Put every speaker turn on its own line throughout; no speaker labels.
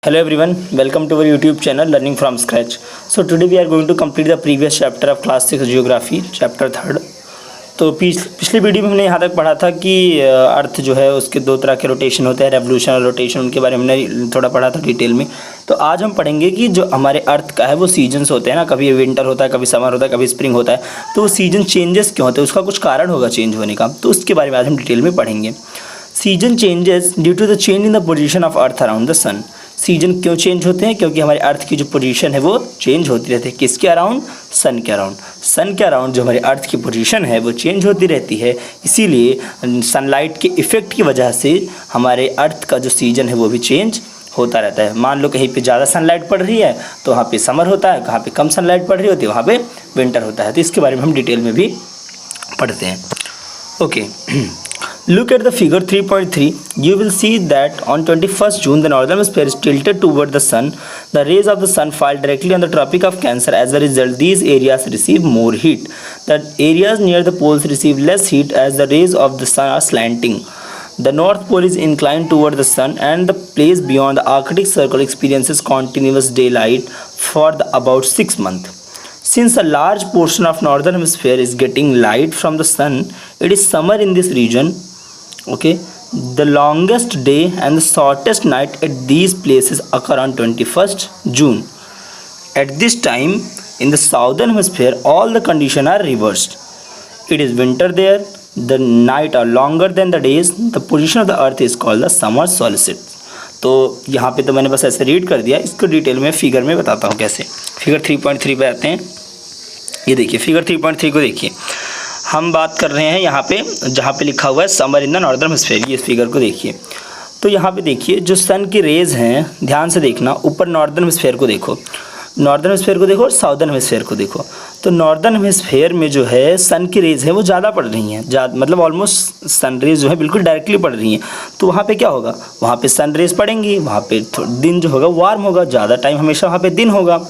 Hello everyone, welcome to our YouTube channel Learning from Scratch. So today we are going to complete the previous chapter of class 6 Geography, chapter 3rd. तो पिछली video में हमने यहाँ तक पढ़ा था कि अर्थ जो है उसके दो तरह के रोटेशन होते हैं, रेवोल्यूशन और रोटेशन, उनके बारे में हमने थोड़ा पढ़ा था डिटेल में। तो आज हम पढ़ेंगे कि जो हमारे अर्थ का है वो सीजन्स होते हैं ना, कभी विंटर होता है, कभी समर होता है, कभी स्प्रिंग होता है। तो वो सीजन चेंजेस क्यों होते हैं, उसका कुछ कारण होगा चेंज होने का, तो उसके बारे में आज हम डिटेल में पढ़ेंगे। Season changes due to the change in the position of earth around the sun. Season क्यों चेंज होते हैं? क्योंकि हमारे अर्थ की जो पोजीशन है वो चेंज होती रहती है। किसके अराउंड? सन के अराउंड। सन के अराउंड जो हमारे अर्थ की पोजीशन है वो चेंज होती रहती है, इसीलिए सनलाइट के इफ़ेक्ट की वजह से हमारे अर्थ का जो सीजन है वो भी चेंज होता रहता है। मान लो कहीं पे ज़्यादा सनलाइट पड़ रही है तो वहाँ पे समर होता है, कहाँ पे कम सनलाइट पड़ रही होती है वहाँ पे विंटर होता है। तो इसके बारे में हम डिटेल में भी पढ़ते हैं। Okay, look at the figure 3.3. You will see that on 21st June the northern hemisphere is tilted toward the sun. The rays of the sun fall directly on the Tropic of Cancer. As a result, these areas receive more heat. The areas near the poles receive less heat as the rays of the sun are slanting. The North Pole is inclined toward the sun, and the place beyond the Arctic Circle experiences continuous daylight for about 6 months. Since a large portion of northern hemisphere is getting light from the sun, it is summer in this region. Okay, the longest day and the shortest night at these places occur on 21st June. At this time in the southern hemisphere, all the conditions are reversed. It is winter there. The night are longer than the days. The position of the earth is called the summer solstice. तो यहाँ पे तो मैंने बस ऐसे read कर दिया, इसको डिटेल में फिगर में बताता हूँ कैसे। फिगर 3.3 पे आते हैं। ये देखिए फिगर 3.3 को देखिए, हम बात कर रहे हैं यहाँ पे जहाँ पे लिखा हुआ है summer in the northern hemisphere. ये इस फिगर को देखिए, तो यहाँ पे देखिए जो सन की रेज हैं, ध्यान से देखना, ऊपर नॉर्दर्न हेमिस्फीयर को देखो, नॉर्दर्न हेमिस्फीयर को देखो और साउदर्न हेमिस्फीयर को देखो। तो नॉर्दर्न हेमिस्फीयर में जो है सन की रेज है वो ज़्यादा पड़ रही हैं, मतलब ऑलमोस्ट सन रेज जो है बिल्कुल डायरेक्टली पड़ रही हैं। तो वहाँ पे क्या होगा, वहाँ पे सन रेज पड़ेंगी, वहाँ पे दिन जो होगा वार्म होगा, ज़्यादा टाइम हमेशा वहाँ पे दिन होगा,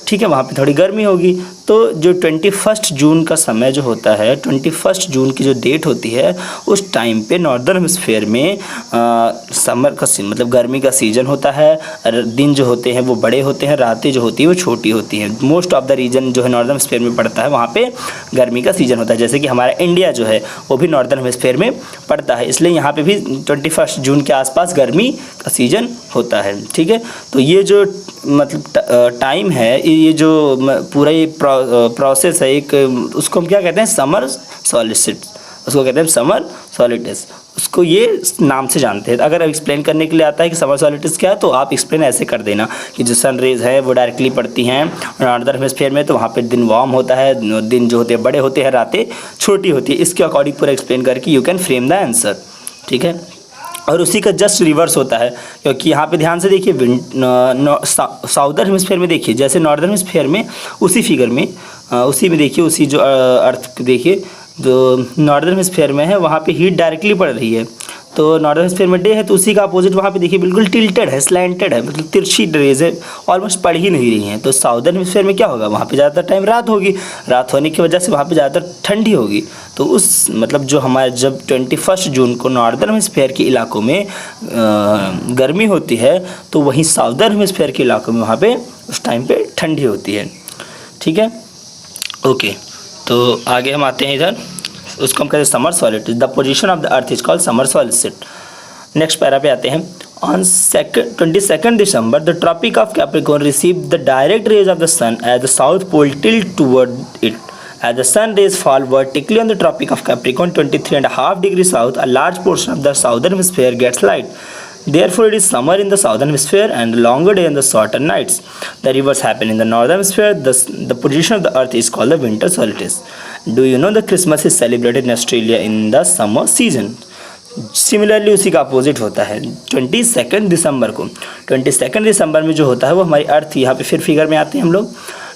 ठीक है, वहाँ पे थोड़ी गर्मी होगी। तो जो 21 जून का समय जो होता है, 21 जून की जो डेट होती है, उस टाइम पे नॉर्दर्न हेमिस्फीयर में समर का मतलब गर्मी का सीजन होता है। दिन जो होते हैं वो बड़े होते हैं, रातें जो होती है वो छोटी होती हैं। मोस्ट ऑफ द रीजन जो है नॉर्दर्न हेमिस्फीयर में पड़ता है वहाँ पे गर्मी का सीजन होता है। जैसे कि हमारा इंडिया जो है वो भी नॉर्दर्न हेमिस्फीयर में पड़ता है, इसलिए यहाँ पर भी 21 जून के आसपास गर्मी का सीजन होता है, ठीक है। तो ये जो मतलब टाइम है, ये जो पूरा ये प्रोसेस है, एक उसको हम क्या कहते हैं, समर सॉलिस्टिस, उसको कहते हैं समर सॉलिस्टिस, उसको ये नाम से जानते हैं। अगर एक्सप्लेन करने के लिए आता है कि समर सॉलिस्टिस क्या है, तो आप एक्सप्लेन ऐसे कर देना कि जो सन रेज है वो डायरेक्टली पड़ती हैं नॉर्दर्न हेमिस्फीयर में, तो वहाँ पे दिन वार्म होता है, दिन जो होते हैं बड़े होते हैं, रातें छोटी होती है। इसके अकॉर्डिंग पूरा एक्सप्लेन करके you can frame the answer, ठीक है। और उसी का जस्ट रिवर्स होता है, क्योंकि यहाँ पे ध्यान से देखिए साउदर्न हेमिस्फीयर में देखिए, जैसे नॉर्दर्न हेमिस्फीयर में उसी फिगर में उसी में देखिए, उसी जो अर्थ देखिए जो नॉर्दर्न हेमिस्फीयर में है वहाँ पे हीट डायरेक्टली पड़ रही है। तो नॉर्दर्न हेमिस्फीयर में डे है, तो उसी का अपोजिट वहाँ पे देखिए बिल्कुल टिल्टेड है, स्लैंटेड है, मतलब तिरछी रेज है, ऑलमोस्ट पड़ ही नहीं रही हैं। तो साउदर्न हेमिस्फीयर में क्या होगा, वहाँ पे ज़्यादातर टाइम रात होगी, रात होने की वजह से वहाँ पे ज़्यादातर ठंडी होगी। तो उस मतलब जो हमारे जब 21 जून को नॉर्दर्न हेमिस्फीयर के इलाकों में गर्मी होती है, तो वहीं साउदर्न हेमिस्फीयर के इलाकों में वहाँ पर उस टाइम पर ठंडी होती है, ठीक है। ओके, तो आगे हम आते हैं इधर, उसको हम कहते हैं summer solstice. The position of the earth is called summer solstice. Next para पे आते हैं। On 22 December the tropic of Capricorn receive the direct rays of the sun as the south pole tilt toward it. As the sun rays fall vertically on the Tropic of Capricorn 23.5 degrees south, a large portion of the southern hemisphere gets light. Therefore, it is summer in the southern hemisphere and longer day and the shorter nights. The reverse happen in the northern hemisphere. The position of the earth is called the winter solstice. Do you know the Christmas is celebrated in Australia in the summer season? Similarly उसी का opposite होता है 22 दिसंबर को। 22 दिसंबर में जो होता है वो हमारी अर्थ, यहाँ पे फिर फिगर में आते हैं हम लोग।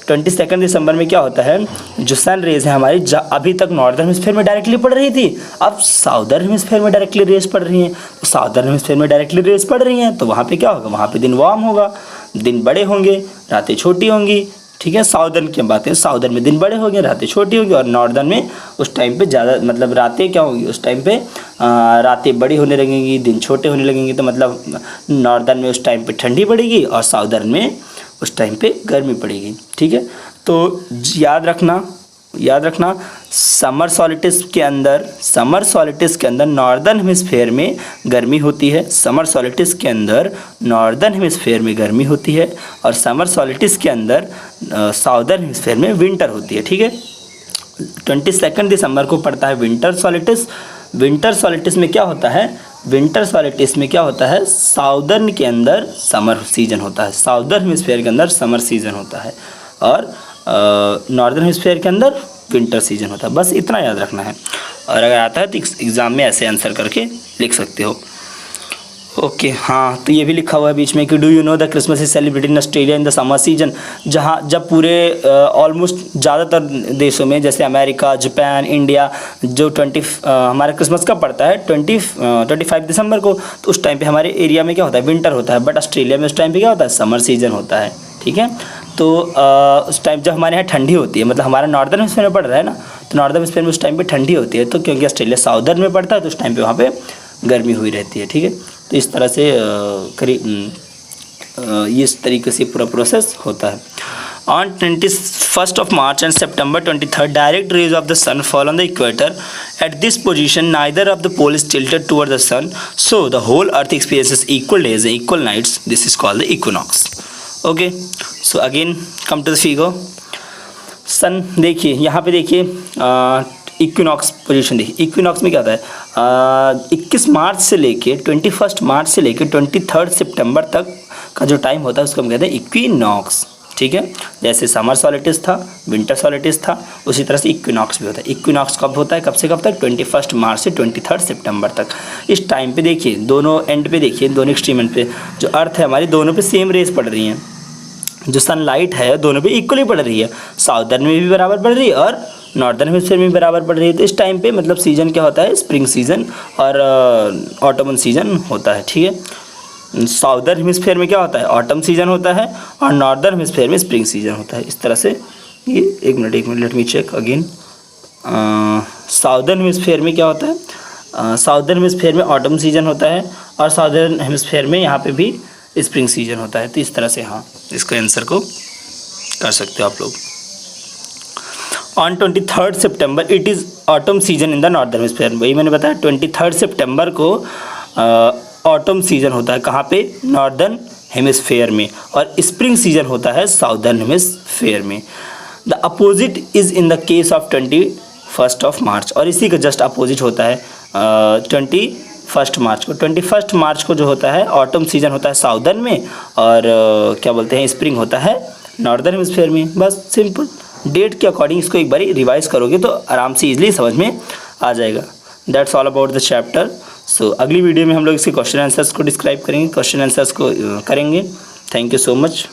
22 दिसंबर में क्या होता है, जो सन रेज है हमारी अभी तक नॉर्दर्न हेमिस्फीयर में डायरेक्टली पड़ रही थी, अब साउदर्न हेमिस्फीयर में डायरेक्टली रेज पड़ रही हैं। तो साउदर्न हेमिस्फीयर में डायरेक्टली रेज पड़ रही हैं, तो वहाँ पे क्या होगा, वहाँ पे दिन वार्म होगा, दिन बड़े होंगे, रातें छोटी होंगी, ठीक है। साउदर्न की हम बात करें, साउदर्न में दिन बड़े हो गए, रातें छोटी होगी, और नॉर्दर्न में उस टाइम पे ज़्यादा मतलब रातें क्या होगी उस टाइम पे, रातें बड़ी होने लगेंगी, दिन छोटे होने लगेंगे। तो मतलब नॉर्दर्न में उस टाइम पे ठंडी पड़ेगी और साउदर्न में उस टाइम पे गर्मी पड़ेगी, ठीक है। तो याद रखना समर सॉलिस्टिस के अंदर नॉर्दर्न हेमिस्फेयर में गर्मी होती है, समर सॉलिस्टिस के अंदर नॉर्दर्न हेमिस्फेयर में गर्मी होती है, और समर सॉलिस्टिस के अंदर साउदर्न हेमिस्फेयर में विंटर होती है, ठीक है। 22 दिसंबर को पड़ता है विंटर सॉलिस्टिस। विंटर सॉलिस्टिस में क्या होता है, विंटर सॉलिस्टिस में क्या होता है, साउदर्न के अंदर समर सीजन होता है, साउदर्न हेमिस्फेयर के अंदर समर सीजन होता है, और नॉर्दर्न हेमिस्फेयर के अंदर विंटर सीजन होता है। बस इतना याद रखना है, और अगर आता है तो एग्ज़ाम में ऐसे आंसर करके लिख सकते हो। ओके, हाँ, तो ये भी लिखा हुआ है बीच में कि do you know the Christmas is celebrated in Australia in the summer season. जब पूरे ऑलमोस्ट ज़्यादातर देशों में जैसे अमेरिका, जापान, इंडिया, जो हमारा क्रिसमस कब पड़ता है 25 दिसंबर को, तो उस टाइम पे हमारे एरिया में क्या होता है, विंटर होता है, बट ऑस्ट्रेलिया में उस टाइम पे क्या होता है, समर सीजन होता है, ठीक है। तो उस टाइम जब हमारे यहाँ ठंडी होती है, मतलब हमारा नॉर्दर्न हेमिस्फीयर में पड़ रहा है ना, तो नॉर्दर्न हेमिस्फीयर में उस टाइम पे ठंडी होती है, तो क्योंकि ऑस्ट्रेलिया साउदर्न में पड़ता है तो उस टाइम पे वहाँ पे गर्मी हुई रहती है, ठीक है। तो इस तरह से इस तरीके से पूरा प्रोसेस होता है। On 21st of March and September 23rd, direct rays of the sun fall on the equator. At this position, neither of the pole is tilted toward the sun, so the whole Earth experiences equal days and equal nights. This is called the equinox. Okay, so again come to the figure. सन देखिए, यहाँ पे देखिए equinox position देखिए। Equinox में क्या होता है, 21 मार्च से लेके 21 मार्च से लेके 23 सितंबर तक का जो टाइम होता है उसको हम कहते हैं इक्विनॉक्स, ठीक है। जैसे समर सॉलिस्टिस था, विंटर सॉलिस्टिस था, उसी तरह से इक्विनॉक्स भी होता है। इक्विनॉक्स कब होता है, कब से कब तक, 21 मार्च से 23 सितंबर तक। इस टाइम पे देखिए दोनों एंड पे देखिए, दोनों एक्सट्रीम एंड पे जो अर्थ है हमारी, दोनों पे सेम रेस पड़ रही हैं, जो सनलाइट है दोनों पे इक्वली पड़ रही है, साउदर्न में भी बराबर पड़ रही है और नॉर्दर्न हेमिस्फीयर में भी बराबर पड़ रही है। तो इस टाइम पे मतलब सीजन क्या होता है, स्प्रिंग सीजन और ऑटमन सीजन होता है, ठीक है। साउदर्न हेमिस्फीयर में क्या होता है, ऑटम सीजन होता है, और नॉर्दर्न हेमिस्फीयर में स्प्रिंग सीजन होता है। इस तरह से ये एक minute let me check again. Southern hemisphere में क्या होता है, साउदर्न हेमिस्फीयर में ऑटम सीजन होता है, और साउदर्न हेमिस्फीयर में यहाँ पे भी स्प्रिंग सीजन होता है। तो इस तरह से हाँ इसको आंसर को कर सकते हो आप लोग। On 23 September it is autumn season in the northern hemisphere. वही मैंने बताया 23 सितंबर को ऑटम सीजन होता है, कहाँ पे, नॉर्दर्न हेमिस्फीयर में, और स्प्रिंग सीजन होता है साउदर्न हेमिस्फीयर में। The opposite is in the case of 21 मार्च, और इसी का जस्ट अपोजिट होता है 21 मार्च को। 21 मार्च को जो होता है ऑटम सीजन होता है साउदर्न में, और क्या बोलते हैं, स्प्रिंग होता है नॉर्दर्न हेमिस्फीयर में। बस सिंपल डेट के अकॉर्डिंग इसको एक बारी रिवाइज करोगे तो आराम से इजीली समझ में आ जाएगा। That's all about the chapter. So अगली वीडियो में हम लोग इसके क्वेश्चन आंसर्स को डिस्क्राइब करेंगे, क्वेश्चन आंसर्स को करेंगे। Thank you so much.